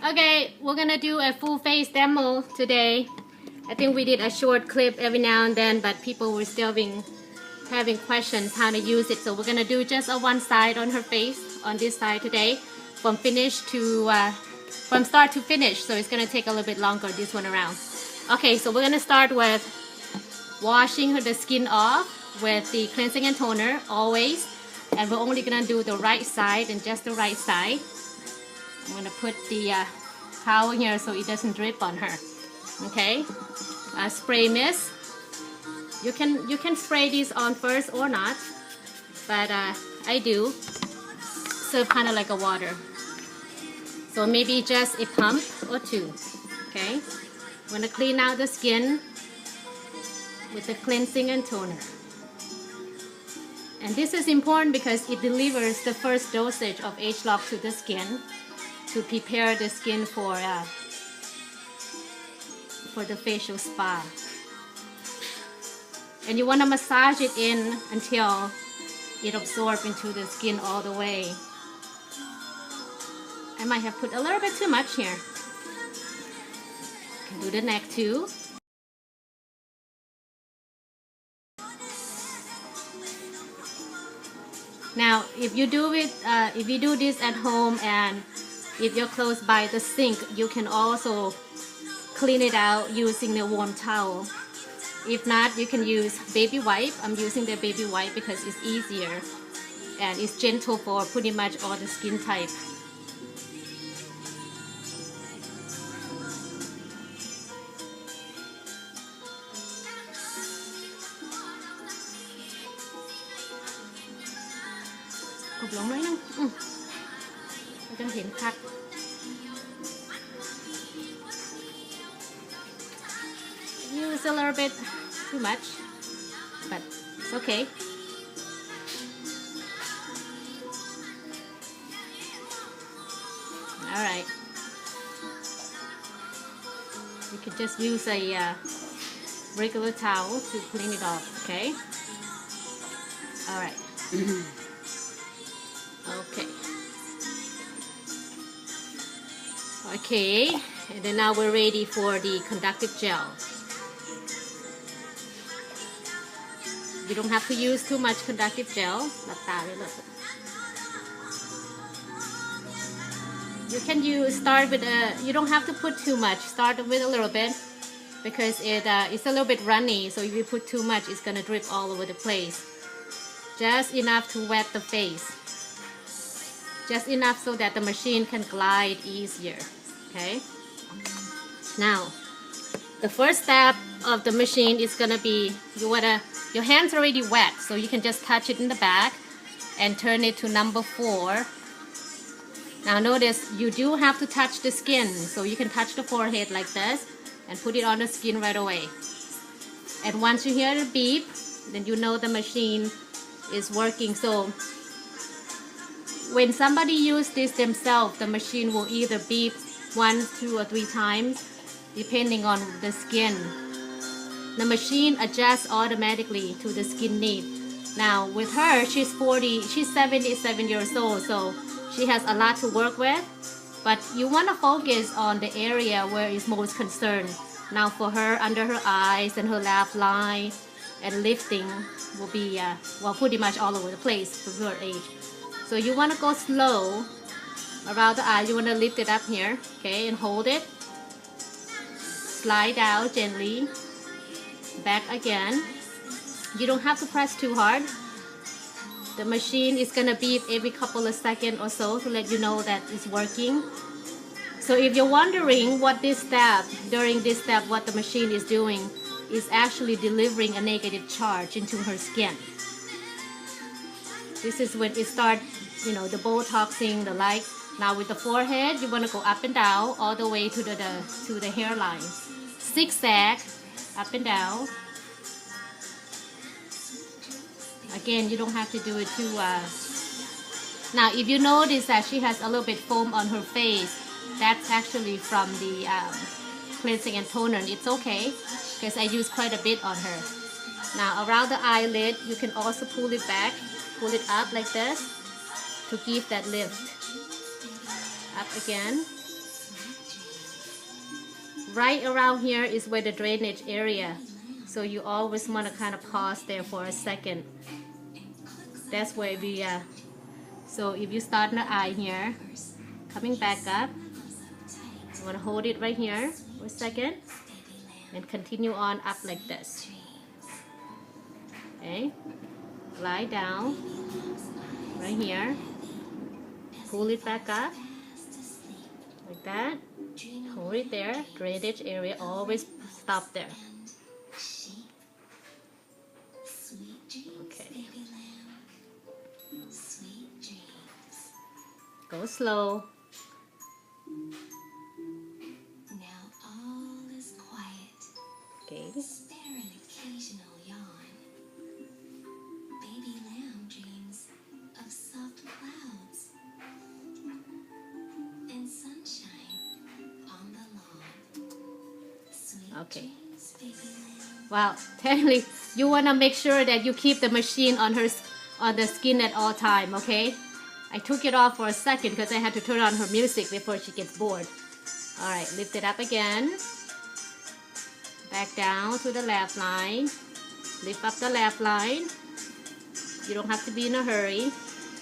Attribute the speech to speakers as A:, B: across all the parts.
A: Okay, we're gonna do a full face demo today. I think we did a short clip every now and then, but people were still having questions how to use it. So we're gonna do just on one side on her face, on this side today, from start to finish. So it's gonna take a little bit longer this one around. Okay, so we're gonna start with washing the skin off with the cleansing and toner always, and we're only gonna do the right side and just the right side. I'm gonna put the towel here so it doesn't drip on her. Okay, spray mist. You can spray this on first or not, but I do. So kind of like a water. So maybe just a pump or two. Okay, I'm gonna clean out the skin with the cleansing and toner. And this is important because it delivers the first dosage of H-Lock to the skin to prepare the skin for the facial spa. And you want to massage it in until it absorbs into the skin all the way. I might have put a little bit too much here. Can do the neck too. Now, if you do this at home and if you're close by the sink, you can also clean it out using the warm towel. If not, you can use baby wipe. I'm using the baby wipe because it's easier and it's gentle for pretty much all the skin type. Use a little bit too much, but it's okay. All right. You could just use a regular towel to clean it off. Okay. All right. Okay. Okay, and then now we're ready for the conductive gel. You don't have to use too much conductive gel. You can start with you don't have to put too much. Start with a little bit because it's a little bit runny. So if you put too much, it's gonna drip all over the place. Just enough to wet the face. Just enough so that the machine can glide easier. Okay. Now, the first step of the machine is gonna be your hands are already wet, so you can just touch it in the back and turn it to number 4. Now notice you do have to touch the skin, so you can touch the forehead like this and put it on the skin right away. And once you hear the beep, then you know the machine is working. So when somebody uses this themselves, the machine will either beep 1, 2, or 3 times depending on the skin. The machine adjusts automatically to the skin need. Now with her, she's 77 years old, so she has a lot to work with, but you want to focus on the area where is most concerned. Now for her, under her eyes and her laugh line and lifting will be pretty much all over the place for her age. So you want to go slow around the eye. You want to lift it up here, okay, and hold it. Slide out gently. Back again. You don't have to press too hard. The machine is gonna beep every couple of seconds or so to let you know that it's working. So if you're wondering what during this step, what the machine is doing, is actually delivering a negative charge into her skin. This is when it starts, the Botoxing, the like. Now with the forehead, you want to go up and down all the way to the hairline. Zigzag, up and down. Again, you don't have to do it too. Now, if you notice that she has a little bit foam on her face, that's actually from the cleansing and toner. It's okay because I use quite a bit on her. Now, around the eyelid, you can also pull it back, pull it up like this to give that lift. Up again. Right around here is where the drainage area, so you always want to kind of pause there for a second. That's where we so if you start in the eye here, coming back up, you want to hold it right here for a second and continue on up like this. Okay, lie down right here, pull it back up like that, hold it there. Drainage area, always stop there. Okay, go slow.
B: Now all is quiet.
A: Okay,
B: Spare an occasional yawn. Baby lamb dreams of soft clouds and sunshine on the lawn. Sweet
A: okay.
B: dreams, baby lamb.
A: Well, technically, you want to make sure that you keep the machine on the skin at all time, okay? I took it off for a second because I had to turn on her music before she gets bored. Alright, lift it up again. Back down to the left line. Lift up the left line. You don't have to be in a hurry.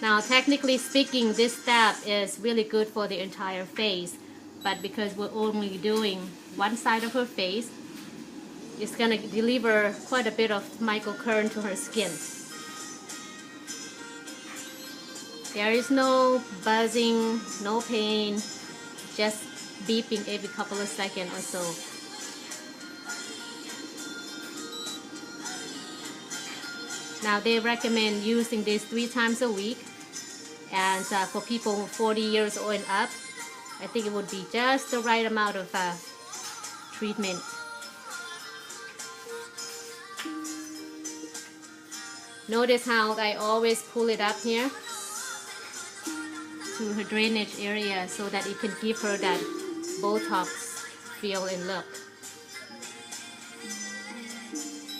A: Now, technically speaking, this step is really good for the entire face. But because we're only doing one side of her face, it's going to deliver quite a bit of microcurrent to her skin. There is no buzzing, no pain, just beeping every couple of seconds or so. Now they recommend using this 3 times a week, and for people 40 years old and up, I think it would be just the right amount of treatment. Notice how I always pull it up here to her drainage area so that it can give her that Botox feel and look.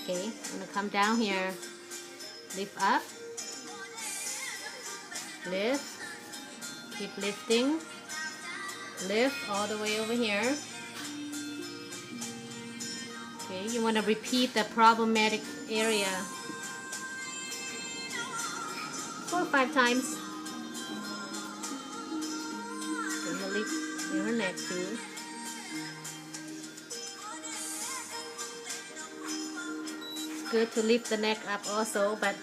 A: Okay, I'm gonna come down here, lift up, lift, keep lifting, lift all the way over here. Okay, you want to repeat the problematic area 4 or 5 times. Lift her neck too. It's good to lift the neck up also, but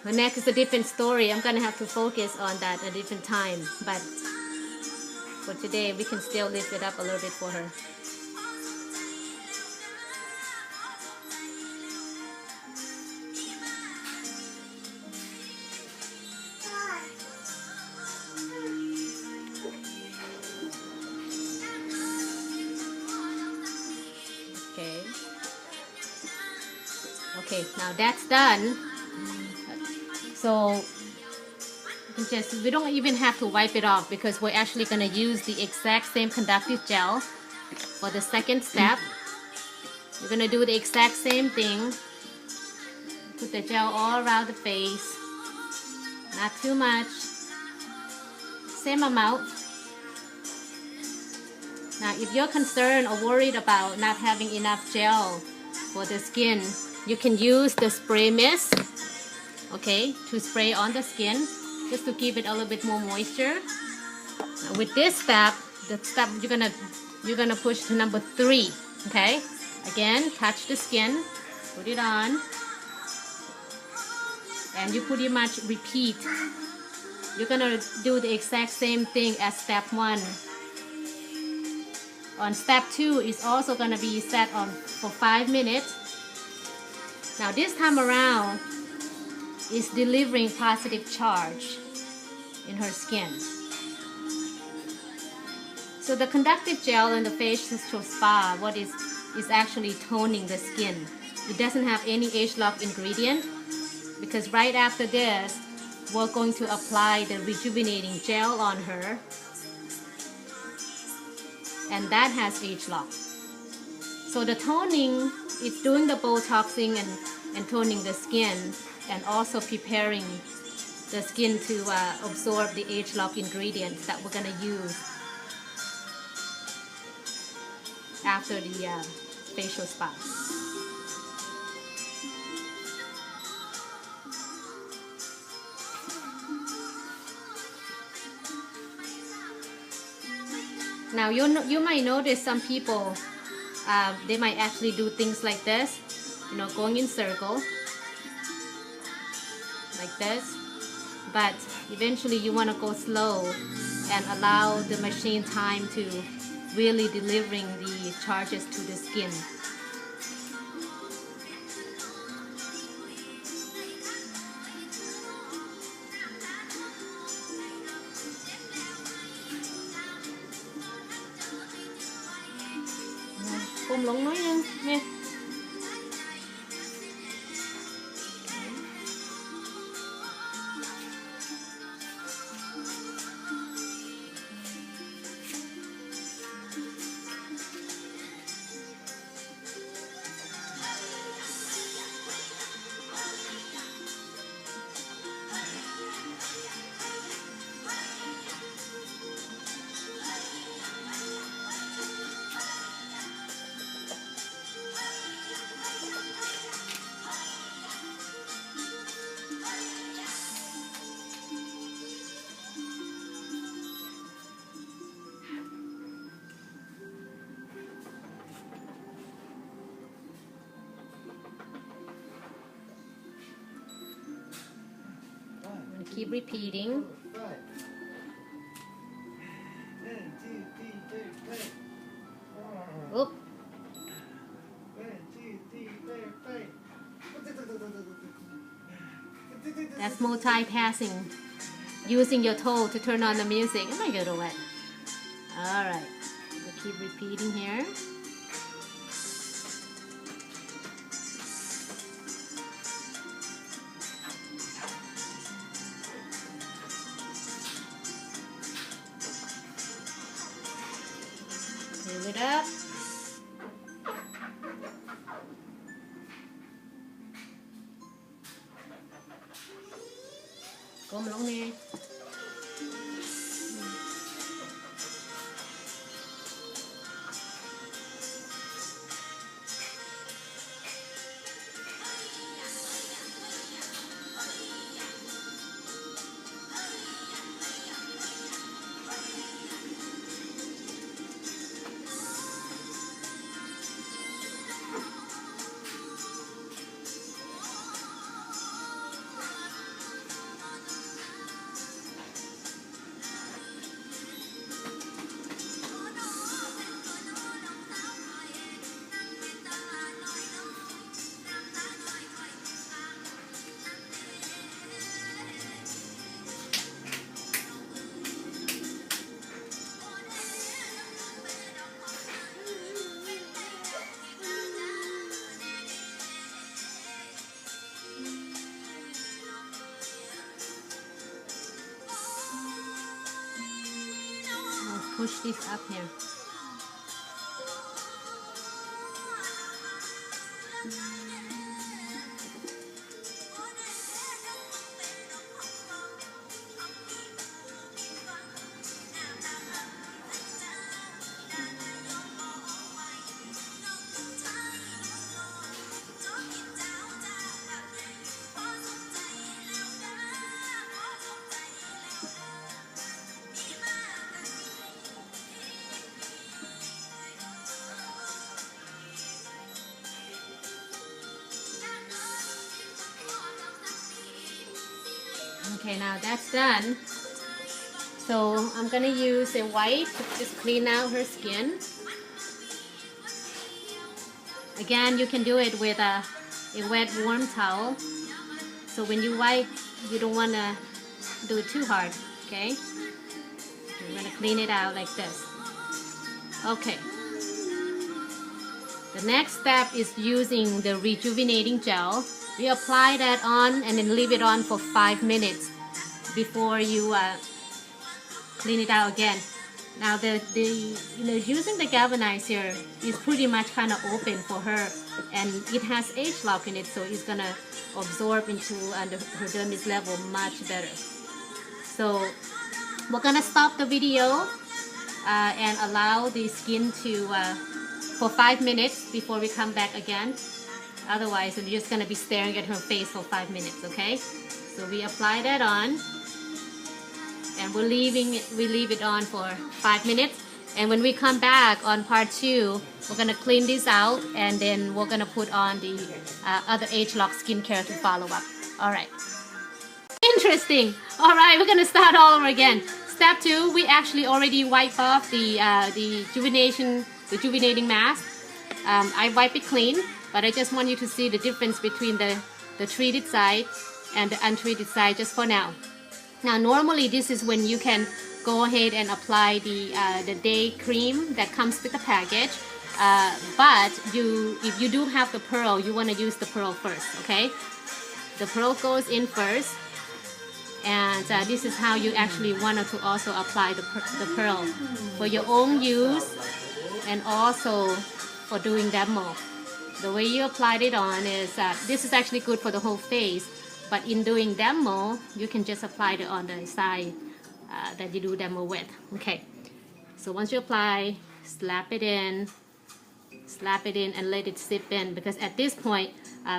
A: her neck is a different story. I'm gonna have to focus on that at a different time, but for today we can still lift it up a little bit for her. Okay, now that's done. So we don't even have to wipe it off because we're actually going to use the exact same conductive gel for the second step. You're going to do the exact same thing. Put the gel all around the face. Not too much. Same amount. Now, if you're concerned or worried about not having enough gel for the skin, you can use the spray mist, okay, to spray on the skin, just to give it a little bit more moisture. Now, with this step, the step you're gonna push to number 3, okay? Again, touch the skin, put it on, and you pretty much repeat. You're gonna do the exact same thing as step 1. On step 2 is also gonna be set on for 5 minutes. Now this time around is delivering positive charge in her skin. So the conductive gel in the facial spa, what is actually toning the skin. It doesn't have any age-lock ingredient because right after this, we're going to apply the rejuvenating gel on her, and that has age-lock. So the toning is doing the Botoxing and toning the skin, and also preparing the skin to absorb the age-lock ingredients that we're going to use after the facial spa. Now you might notice some people they might actually do things like this, going in circle like this, but eventually you want to go slow and allow the machine time to really delivering the charges to the skin. Cùng lúng nói nha. Keep repeating. Oop. That's multitasking. Using your toe to turn on the music. Oh my god, what? Alright. We'll keep repeating here. Fill it up. Come along there. Push this up here. Okay, now that's done. So I'm gonna use a wipe to just clean out her skin. Again, you can do it with a wet warm towel. So when you wipe, you don't wanna do it too hard, okay? You're gonna clean it out like this. Okay. The next step is using the rejuvenating gel. We apply that on and then leave it on for 5 minutes before you clean it out again. Now using the galvanizer is pretty much kind of open for her, and it has age lock in it, so it's gonna absorb into her dermis level much better. So we're gonna stop the video and allow the skin to for 5 minutes before we come back again. Otherwise, you're just gonna be staring at her face for 5 minutes, okay? So we apply that on, and we leave it on for 5 minutes. And when we come back on part 2, we're gonna clean this out, and then we're gonna put on the other age-lock skincare to follow up. All right. Interesting. All right, we're gonna start all over again. Step 2, we actually already wipe off the rejuvenating mask. I wipe it clean, but I just want you to see the difference between the treated side and the untreated side just for now. Now, normally this is when you can go ahead and apply the day cream that comes with the package. But if you do have the pearl, you want to use the pearl first, okay? The pearl goes in first, and this is how you actually want to also apply the pearl for your own use and also for doing demo. The way you applied it on is this is actually good for the whole face, but in doing demo, you can just apply it on the side that you do demo with. Okay, so once you apply, slap it in and let it sip in, because at this point,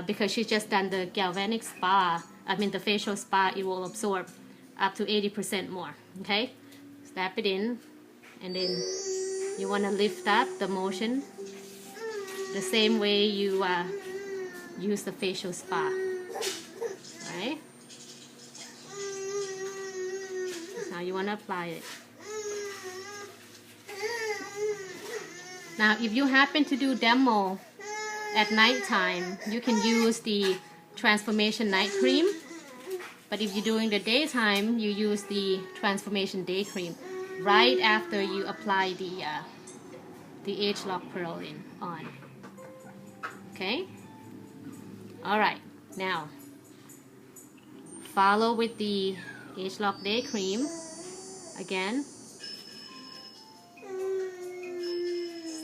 A: because she's just done the galvanic spa, the facial spa, it will absorb up to 80% more. Okay, slap it in, and then you want to lift up the motion the same way you use the facial spa. Right? That's how you want to apply it. Now, if you happen to do demo at nighttime, you can use the Transformation Night Cream. But if you're doing the daytime, you use the Transformation Day Cream right after you apply the age-lock pearl on. Okay? Alright, now follow with the age-lock day cream again.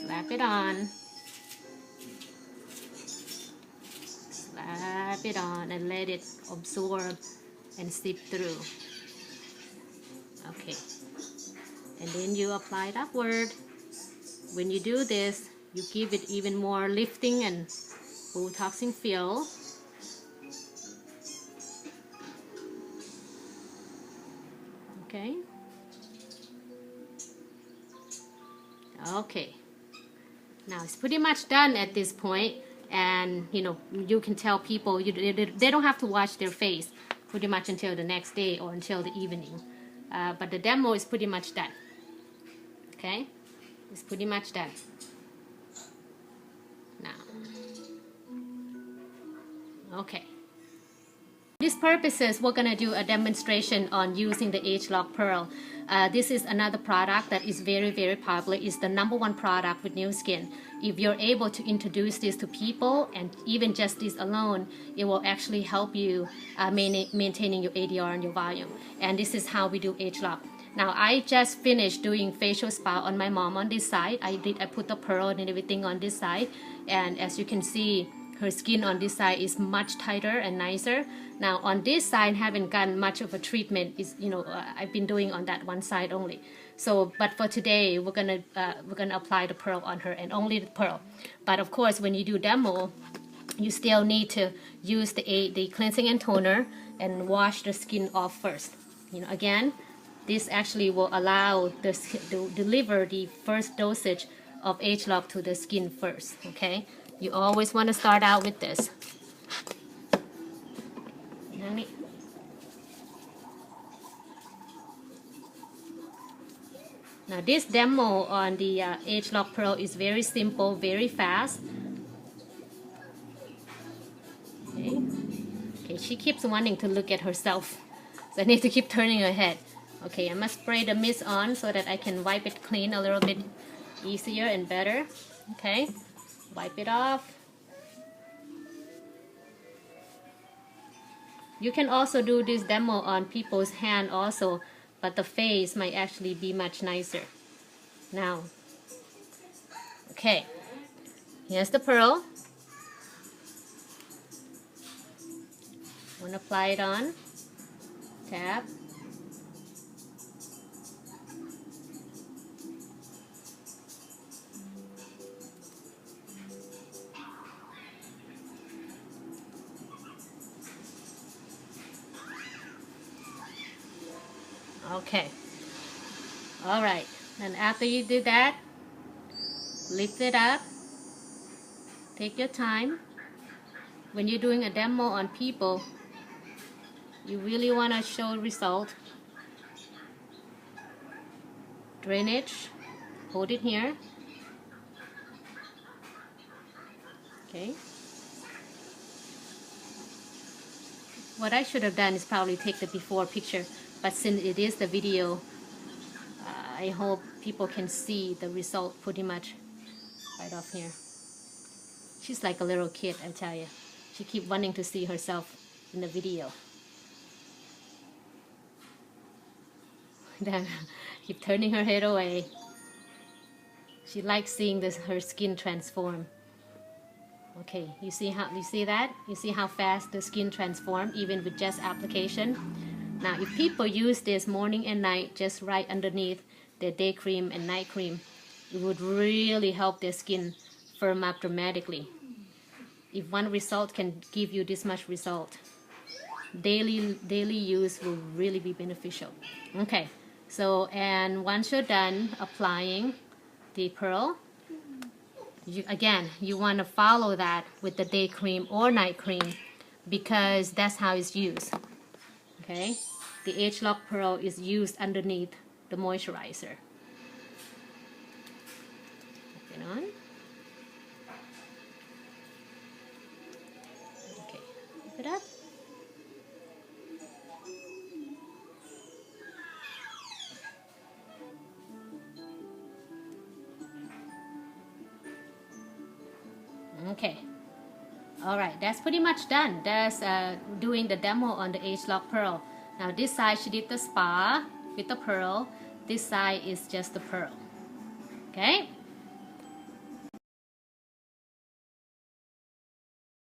A: Slap it on. Slap it on and let it absorb and seep through. Okay. And then you apply it upward. When you do this, you give it even more lifting and Botoxing feel. Okay. Okay. Now it's pretty much done at this point, and you can tell people they don't have to wash their face pretty much until the next day or until the evening. But the demo is pretty much done. Okay, it's pretty much done. Now, okay. These purposes, we're gonna do a demonstration on using the age-lock pearl. This is another product that is very, very popular. It's the #1 product with new skin. If you're able to introduce this to people, and even just this alone, it will actually help you maintaining your ADR and your volume. And this is how we do age-lock. Now, I just finished doing facial spa on my mom on this side. I put the pearl and everything on this side, and as you can see, her skin on this side is much tighter and nicer. Now on this side, haven't gotten much of a treatment. I've been doing on that one side only. So, but for today, we're gonna apply the pearl on her, and only the pearl. But of course, when you do demo, you still need to use the cleansing and toner and wash the skin off first. Again, this actually will allow to deliver the first dosage of age-lock to the skin first. Okay. You always want to start out with this. Now this demo on the age-lock pearl is very simple, very fast. Okay. Okay, she keeps wanting to look at herself, so I need to keep turning her head. Okay, I must spray the mist on so that I can wipe it clean a little bit easier and better. Okay. Wipe it off. You can also do this demo on people's hand also, but the face might actually be much nicer. Now, okay, here's the pearl. Want to apply it on. Tap. Okay. All right. And after you do that, lift it up. Take your time. When you're doing a demo on people, you really want to show result. Drainage. Hold it here. Okay. What I should have done is probably take the before picture, but since it is the video, I hope people can see the result pretty much right off here. She's like a little kid, I tell you. She keep wanting to see herself in the video. Then keep turning her head away. She likes seeing her skin transform. Okay, you see that? You see how fast the skin transforms even with just application? Now, if people use this morning and night just right underneath their day cream and night cream, it would really help their skin firm up dramatically. If one result can give you this much result, daily use will really be beneficial. Okay, so and once you're done applying the pearl, you want to follow that with the day cream or night cream because that's how it's used. Okay, the age lock pearl is used underneath the moisturizer. Put it on. Okay, keep it up. Okay, all right, that's pretty much done. That's doing the demo on the age lock pearl. Now this side she did the spa with the pearl. This side is just the pearl. Okay.